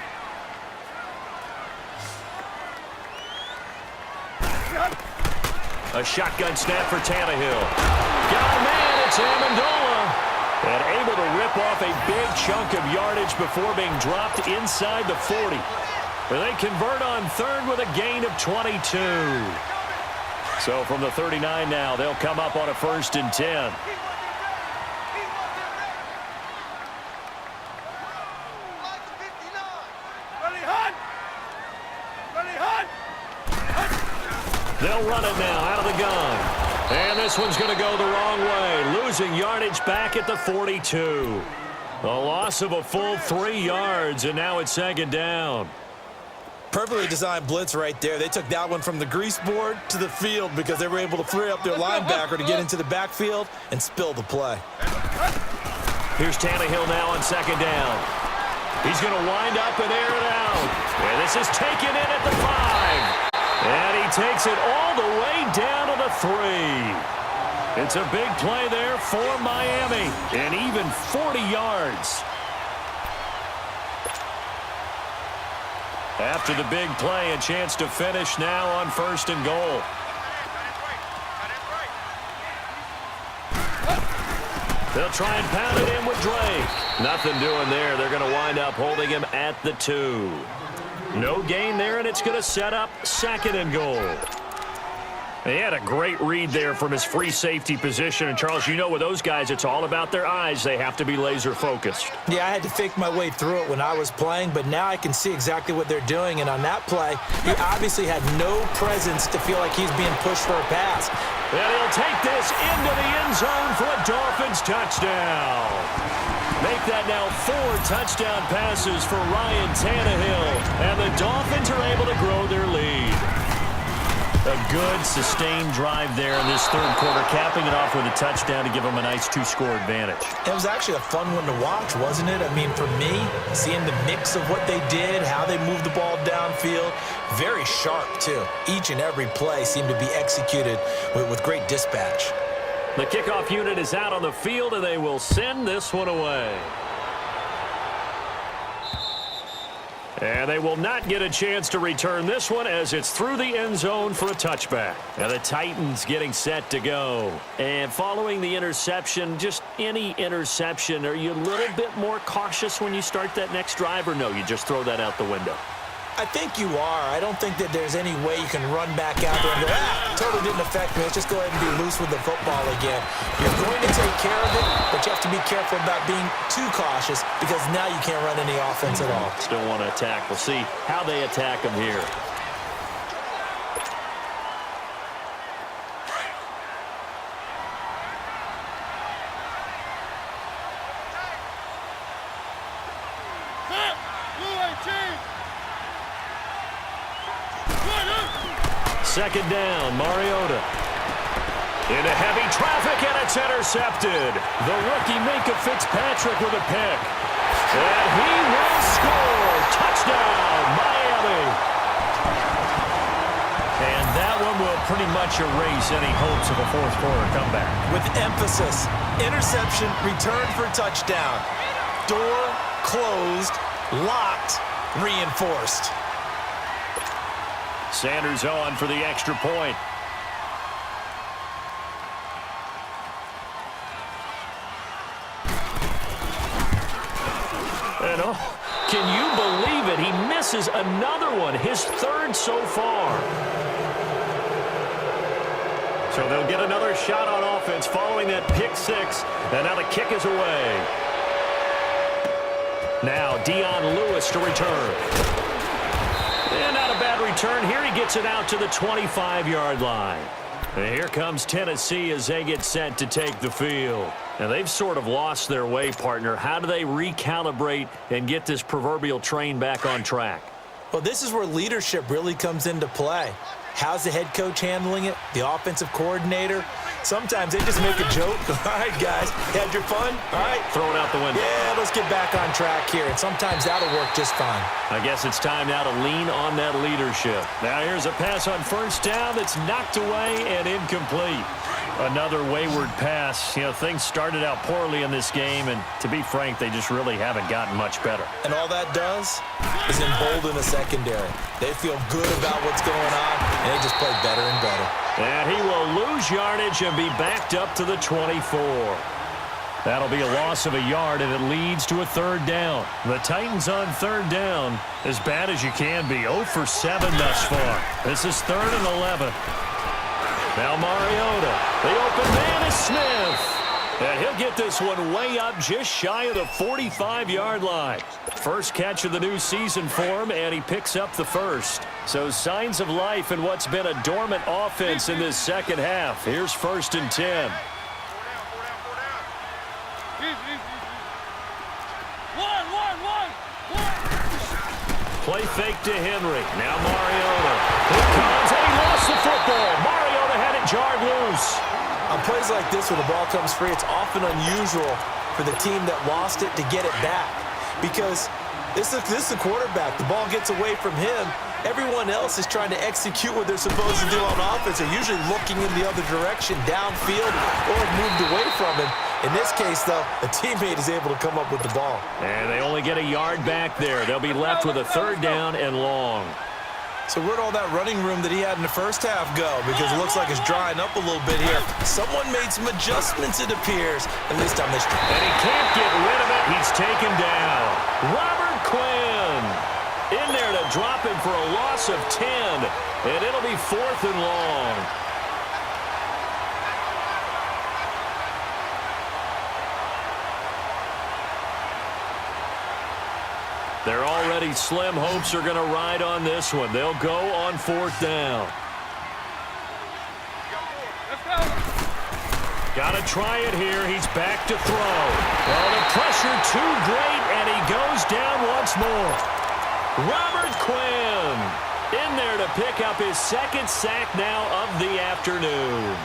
A shotgun snap for Tannehill. Got a man, it's Amendola. And able to rip off a big chunk of yardage before being dropped inside the 40. Where they convert on 3rd with a gain of 22. So from the 39 now, they'll come up on a 1st and 10. They'll run it now out of the gun. And this one's going to go the wrong way. Losing yardage back at the 42. A loss of a full 3 yards, and now it's 2nd down. Perfectly designed blitz right there. They took that one from the grease board to the field because they were able to free up their linebacker to get into the backfield and spill the play. Here's Tannehill now on 2nd down. He's going to wind up and air it out. And this is taken in at the 5. And he takes it all the way down to the 3. It's a big play there for Miami. And even 40 yards. After the big play, a chance to finish now on 1st and goal. They'll try and pound it in with Drake. Nothing doing there. They're going to wind up holding him at the 2. No gain there, and it's going to set up 2nd and goal. He had a great read there from his free safety position. And, Charles, you know with those guys, it's all about their eyes. They have to be laser-focused. Yeah, I had to fake my way through it when I was playing, but now I can see exactly what they're doing. And on that play, he obviously had no presence to feel like he's being pushed for a pass. And he'll take this into the end zone for a Dolphins touchdown. Make that now 4 touchdown passes for Ryan Tannehill. And the Dolphins are able to grow their lead. A good, sustained drive there in this third quarter, capping it off with a touchdown to give them a nice 2-score advantage. It was actually a fun one to watch, wasn't it? I mean, for me, seeing the mix of what they did, how they moved the ball downfield, very sharp, too. Each and every play seemed to be executed with great dispatch. The kickoff unit is out on the field, and they will send this one away. And they will not get a chance to return this one as it's through the end zone for a touchback. Now the Titans getting set to go. And following the interception, just any interception, are you a little bit more cautious when you start that next drive, or no, you just throw that out the window? I think you are. I don't think that there's any way you can run back out there and go, totally didn't affect me. Let's just go ahead and be loose with the football again. You're going to take care of it, but you have to be careful about being too cautious because now you can't run any offense at all. Still want to attack. We'll see how they attack them here. Second down, Mariota. Into heavy traffic, and it's intercepted. The rookie Minka Fitzpatrick with a pick. And he will score. Touchdown, Miami. And that one will pretty much erase any hopes of a fourth quarter comeback. With emphasis, interception, return for a touchdown. Door closed, locked, reinforced. Sanders on for the extra point. And can you believe it? He misses another one, his third so far. So they'll get another shot on offense following that pick six. And now the kick is away. Now Dion Lewis to return. And not a bad return. Here he gets it out to the 25-yard line. And here comes Tennessee as they get set to take the field. Now, they've sort of lost their way, partner. How do they recalibrate and get this proverbial train back on track? Well, this is where leadership really comes into play. How's the head coach handling it? The offensive coordinator? Sometimes they just make a joke. All right, guys, you had your fun? All right. Throw it out the window. Yeah, let's get back on track here. And sometimes that'll work just fine. I guess it's time now to lean on that leadership. Now here's a pass on first down that's knocked away and incomplete. Another wayward pass. You know, things started out poorly in this game, and to be frank, they just really haven't gotten much better. And all that does is embolden a secondary. They feel good about what's going on, and they just play better and better. And he will lose yardage and be backed up to the 24. That'll be a loss of a yard, and it leads to a third down. The Titans on third down, as bad as you can be, 0 for 7 thus far. This is 3rd and 11. Now Mariota, the open man is Smith. And he'll get this one way up just shy of the 45-yard line. First catch of the new season for him, and he picks up the first. So signs of life in what's been a dormant offense in this second half. Here's 1st and 10. Play fake to Henry. Now Mariota. Here comes, and he lost the football. Mariota had it jarred loose. On plays like this, when the ball comes free, it's often unusual for the team that lost it to get it back. Because this is the quarterback. The ball gets away from him. Everyone else is trying to execute what they're supposed to do on offense. They're usually looking in the other direction, downfield, or have moved away from him. In this case, though, a teammate is able to come up with the ball. And they only get a yard back there. They'll be left with a 3rd down and long. So where'd all that running room that he had in the first half go? Because it looks like it's drying up a little bit here. Someone made some adjustments, it appears, at least on this drive. And he can't get rid of it. He's taken down. Robert Quinn in there to drop him for a loss of 10. And it'll be 4th and long. Their already slim hopes are going to ride on this one. They'll go on 4th down. Got to try it here. He's back to throw. Well, the pressure too great, and he goes down once more. Robert Quinn in there to pick up his 2nd sack now of the afternoon.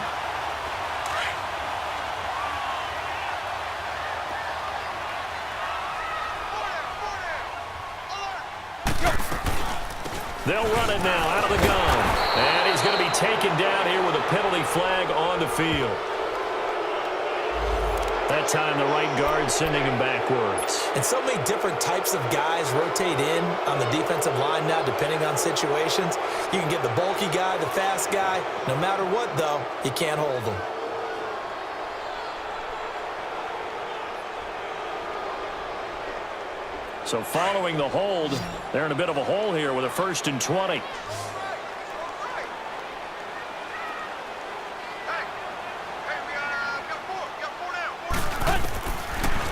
They'll run it now out of the gun. And he's going to be taken down here with a penalty flag on the field. That time the right guard sending him backwards. And so many different types of guys rotate in on the defensive line now depending on situations. You can get the bulky guy, the fast guy. No matter what, though, you can't hold them. So following the hold, they're in a bit of a hole here with a 1st and 20.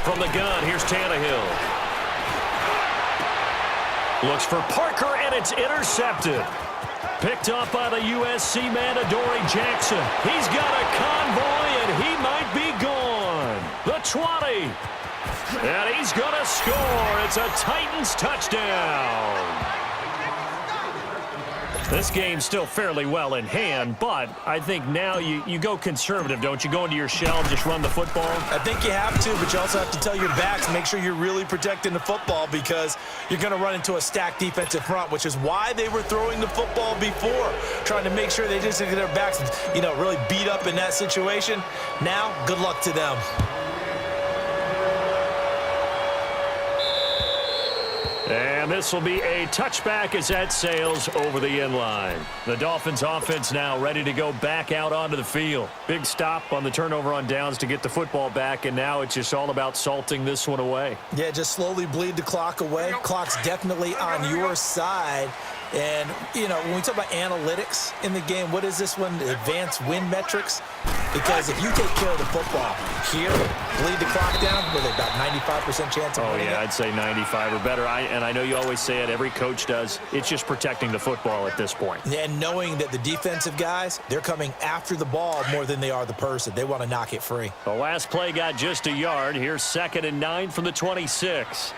From the gun, here's Tannehill. Looks for Parker, and it's intercepted. Picked up by the USC man, Adoree Jackson. He's got a convoy, and he might be gone. The 20. And he's going to score. It's a Titans touchdown. This game's still fairly well in hand, but I think now you go conservative, don't you? Go into your shell and just run the football? I think you have to, but you also have to tell your backs, make sure you're really protecting the football because you're going to run into a stacked defensive front, which is why they were throwing the football before, trying to make sure they just get their backs, really beat up in that situation. Now, good luck to them. And this will be a touchback as that sails over the end line. The Dolphins offense now ready to go back out onto the field. Big stop on the turnover on downs to get the football back, and now it's just all about salting this one away. Yeah, just slowly bleed the clock away. Clock's definitely on your side. And, when we talk about analytics in the game, what is this one? Advanced win metrics? Because if you take care of the football here, bleed the clock down, with about 95% chance of winning it. I'd say 95 or better. And I know you always say it, every coach does. It's just protecting the football at this point. And knowing that the defensive guys, they're coming after the ball more than they are the person. They want to knock it free. The last play got just a yard. Here's 2nd and 9 from the 26.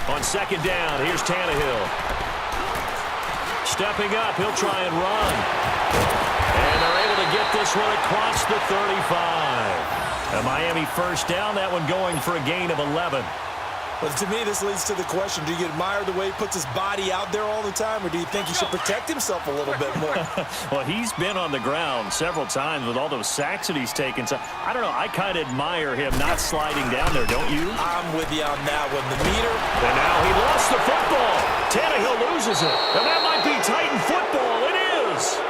On 2nd down, here's Tannehill. Stepping up, he'll try and run. And they're able to get this one across the 35. A Miami 1st down, that one going for a gain of 11. But to me, this leads to the question, do you admire the way he puts his body out there all the time, or do you think he should protect himself a little bit more? Well, he's been on the ground several times with all those sacks that he's taken. So, I don't know, I kind of admire him not sliding down there, don't you? I'm with you on that one. The meter. And now he lost the football. Tannehill loses it. And that might be Titan football. It is.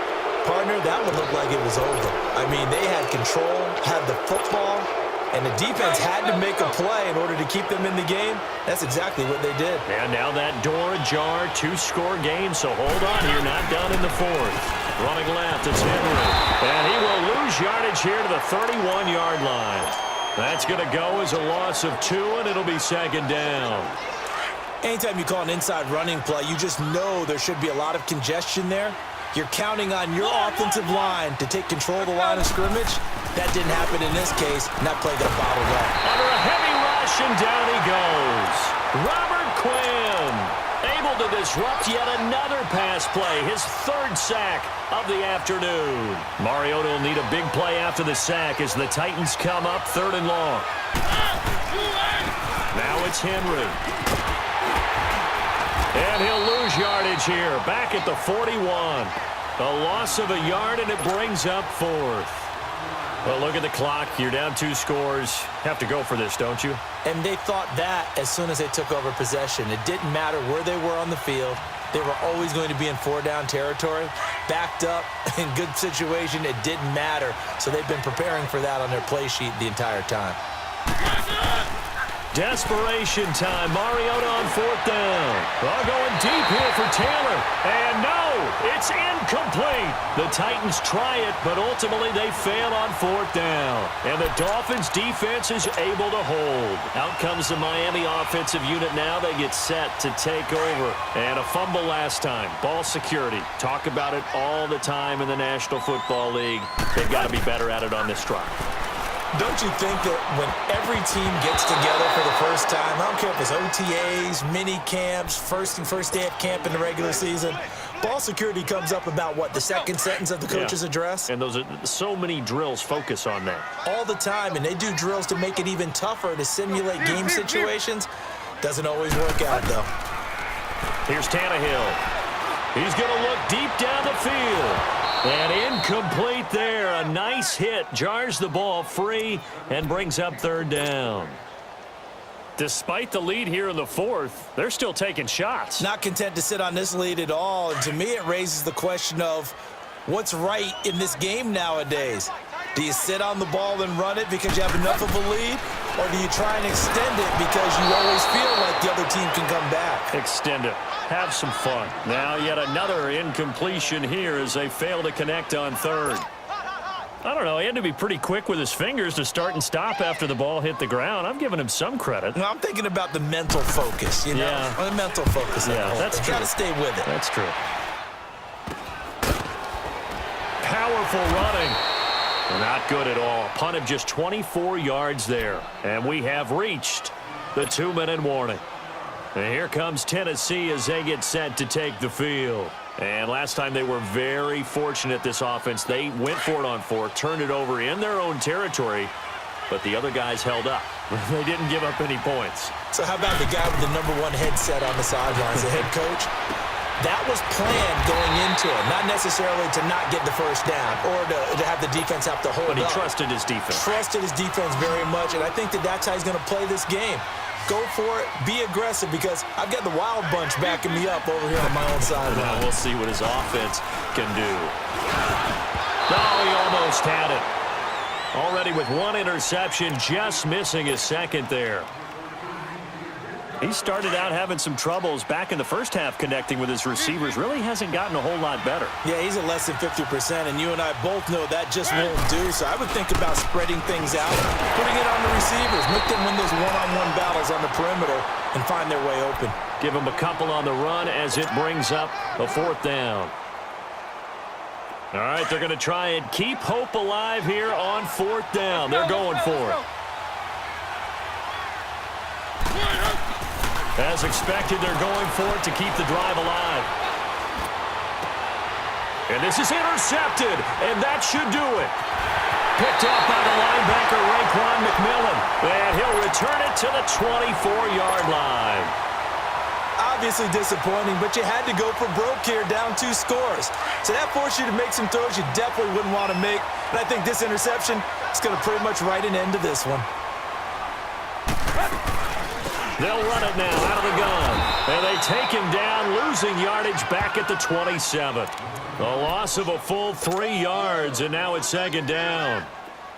Partner, that one looked like it was over. I mean, they had control, had the football, and the defense had to make a play in order to keep them in the game. That's exactly what they did. And now that door ajar, 2-score game, so hold on here, not done in the 4th. Running left, it's Henry. And he will lose yardage here to the 31-yard line. That's going to go as a loss of 2, and it'll be 2nd down. Anytime you call an inside running play, you just know there should be a lot of congestion there. You're counting on your offensive line to take control of the line of scrimmage. That didn't happen in this case, and that play got bottled up. Under a heavy rush, and down he goes. Robert Quinn able to disrupt yet another pass play, his 3rd sack of the afternoon. Mariota will need a big play after the sack as the Titans come up 3rd and long. Now it's Henry. And he'll lose yardage here, back at the 41. A loss of a yard, and it brings up 4th. Well, look at the clock. You're down 2 scores. Have to go for this, don't you? And they thought that as soon as they took over possession. It didn't matter where they were on the field. They were always going to be in 4-down territory. Backed up, in good situation, it didn't matter. So they've been preparing for that on their play sheet the entire time. Desperation time. Mariota on 4th down. Well, going deep here for Taylor. And no, it's incomplete. The Titans try it, but ultimately they fail on 4th down. And the Dolphins defense is able to hold. Out comes the Miami offensive unit now. They get set to take over. And a fumble last time. Ball security. Talk about it all the time in the National Football League. They've got to be better at it on this drive. Don't you think that when every team gets together for the first time, I don't care if it's OTAs, mini camps, first day of camp in the regular season, ball security comes up about, what, the second sentence of the coach's address? And those are so many drills focus on that. All the time, and they do drills to make it even tougher to simulate game situations. Doesn't always work out, though. Here's Tannehill. He's going to look deep down the field. And incomplete there. A nice hit. Jars the ball free and brings up 3rd down. Despite the lead here in the 4th, they're still taking shots. Not content to sit on this lead at all. And to me, it raises the question of what's right in this game nowadays. Do you sit on the ball and run it because you have enough of a lead? Or do you try and extend it because you always feel like the other team can come back? Extend it. Have some fun. Now yet another incompletion here as they fail to connect on 3rd. I don't know. He had to be pretty quick with his fingers to start and stop after the ball hit the ground. I'm giving him some credit. No, I'm thinking about the mental focus, you know? Yeah. The mental focus. Yeah, that's true. Got to stay with it. That's true. Powerful running. Not good at all. Punt of just 24 yards there. And we have reached the 2-minute warning. And here comes Tennessee as they get set to take the field. And last time they were very fortunate, this offense. They went for it on 4th, turned it over in their own territory, but the other guys held up. They didn't give up any points. So how about the guy with the #1 headset on the sidelines, the head coach? That was planned going into it, not necessarily to not get the first down or to have the defense have to hold up. But he trusted his defense. Trusted his defense very much, and I think that that's how he's going to play this game. Go for it. Be aggressive because I've got the wild bunch backing me up over here on my own side. Now we'll see what his offense can do. No, he almost had it. Already with 1 interception, just missing his 2nd there. He started out having some troubles back in the first half connecting with his receivers. Really hasn't gotten a whole lot better. Yeah, he's at less than 50%, and you and I both know that just won't do. So I would think about spreading things out, putting it on the receivers, make them win those one-on-one battles on the perimeter and find their way open. Give him a couple on the run as it brings up a 4th down. All right, they're going to try and keep hope alive here on 4th down. They're going for it. As expected, they're going for it to keep the drive alive. And this is intercepted, and that should do it. Picked up by the linebacker, Raekwon McMillan. And he'll return it to the 24-yard line. Obviously disappointing, but you had to go for broke here, down 2 scores. So that forced you to make some throws you definitely wouldn't want to make. And I think this interception is going to pretty much write an end to this one. They'll run it now out of the gun. And they take him down, losing yardage back at the 27th. A loss of a full 3 yards, and now it's 2nd down.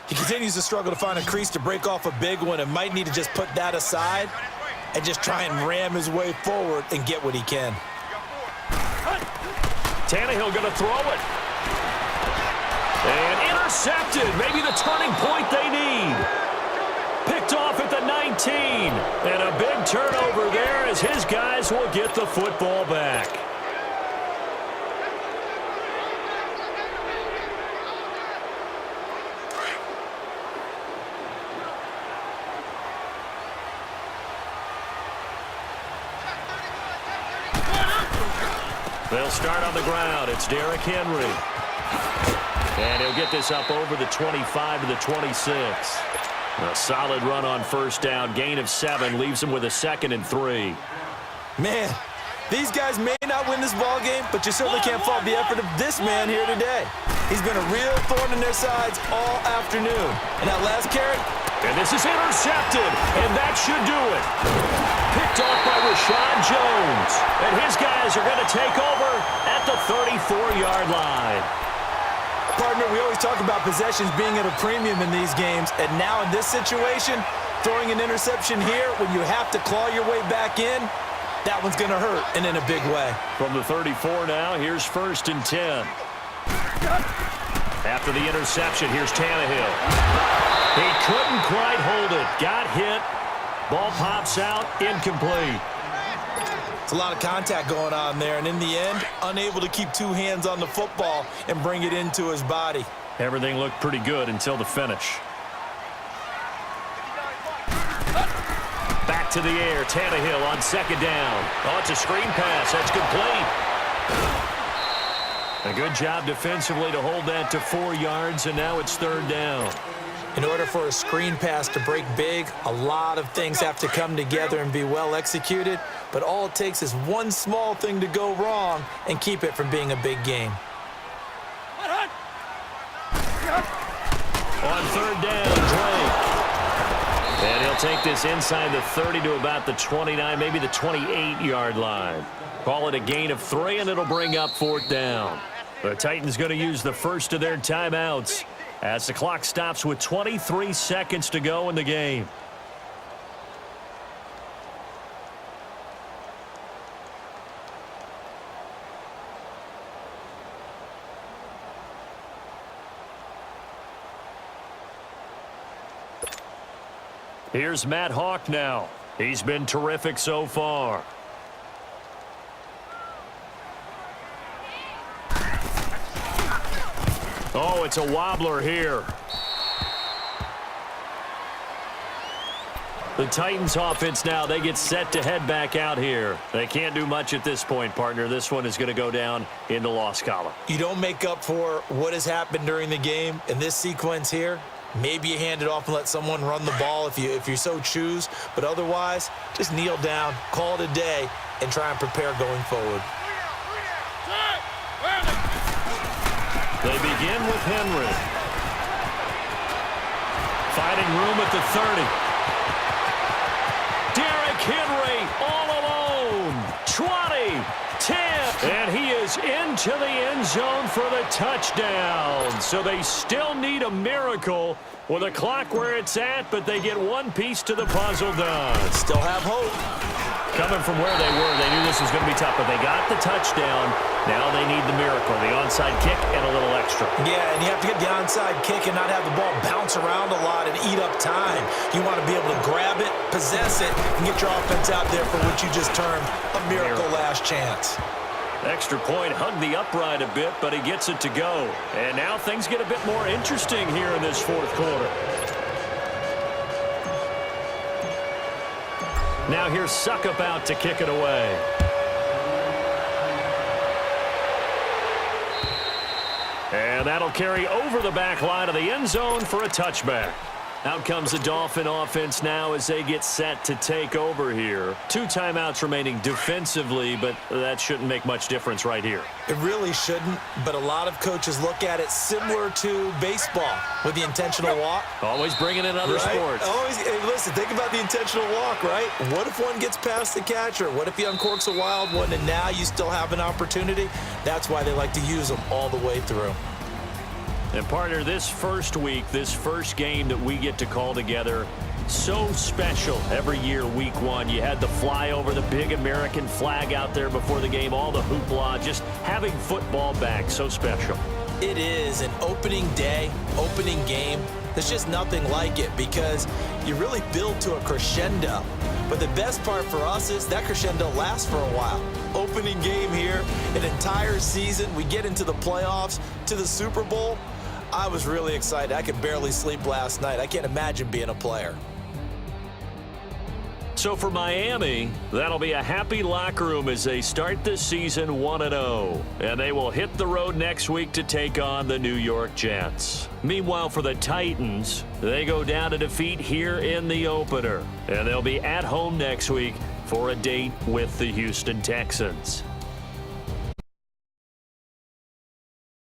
He continues to struggle to find a crease to break off a big one and might need to just put that aside and just try and ram his way forward and get what he can. Tannehill going to throw it. And intercepted. Maybe the turning point they need. Picked off at the 19. And a big turnover there as his guys will get the football back. They'll start on the ground. It's Derrick Henry. And he'll get this up over the 25 to the 26. A solid run on 1st down. Gain of 7 leaves him with a 2nd and 3. Man, these guys may not win this ball game, but you certainly can't fault the effort of this man here today. He's been a real thorn in their sides all afternoon. And that last carry. And this is intercepted, and that should do it. Picked off by Rashad Jones. And his guys are going to take over at the 34-yard line. Partner, we always talk about possessions being at a premium in these games, and now in this situation, Throwing an interception here when you have to claw your way back in, that one's going to hurt, and in a big way. From the 34 now, here's 1st and 10. After the interception, here's Tannehill. He couldn't quite hold it. Got hit. Ball pops out, incomplete. It's a lot of contact going on there, and in the end, unable to keep two hands on the football and bring it into his body. Everything looked pretty good until the finish. Back to the air, Tannehill on 2nd down. Oh, it's a screen pass. That's complete. A good job defensively to hold that to 4 yards, and now it's 3rd down. In order for a screen pass to break big, a lot of things have to come together and be well executed, but all it takes is one small thing to go wrong and keep it from being a big game. On 3rd down, Drake. And he'll take this inside the 30 to about the 29, maybe the 28-yard line. Call it a gain of 3, and it'll bring up 4th down. The Titans going to use the first of their timeouts as the clock stops with 23 seconds to go in the game. Here's Matt Hawk now. He's been terrific so far. Oh, it's a wobbler here. The Titans offense now, they get set to head back out here. They can't do much at this point, partner. This one is going to go down in the loss column. You don't make up for what has happened during the game in this sequence here. Maybe you hand it off and let someone run the ball if you so choose. But otherwise, just kneel down, call it a day, and try and prepare going forward. They begin with Henry. Finding room at the 30. Derrick Henry all alone. 20, 10, and he is into the end zone for the touchdown. So they still need a miracle with a clock where it's at, but they get one piece to the puzzle done. Still have hope. Coming from where they were, they knew this was going to be tough, but they got the touchdown. Now they need the miracle, the onside kick and a little extra. Yeah, and you have to get the onside kick and not have the ball bounce around a lot and eat up time. You want to be able to grab it, possess it, and get your offense out there for what you just termed a miracle last chance. Extra point, hugged the upright a bit, but he gets it to go. And now things get a bit more interesting here in this 4th quarter. Now here's Suckup out to kick it away. And that'll carry over the back line of the end zone for a touchback. Out comes the Dolphin offense now as they get set to take over here. 2 timeouts remaining defensively, but that shouldn't make much difference right here. It really shouldn't, but a lot of coaches look at it similar to baseball with the intentional walk. Always bringing in other sports. Always, hey, listen, think about the intentional walk, right? What if one gets past the catcher? What if he uncorks a wild one and now you still have an opportunity? That's why they like to use them all the way through. And partner, this first week, this first game that we get to call together, so special every year, week 1. You had the flyover, the big American flag out there before the game, all the hoopla, just having football back, so special. It is an opening day, opening game. There's just nothing like it because you really build to a crescendo. But the best part for us is that crescendo lasts for a while. Opening game here, an entire season. We get into the playoffs, to the Super Bowl. I was really excited. I could barely sleep last night. I can't imagine being a player. So for Miami, that'll be a happy locker room as they start this season 1-0. And they will hit the road next week to take on the New York Jets. Meanwhile, for the Titans, they go down to defeat here in the opener. And they'll be at home next week for a date with the Houston Texans.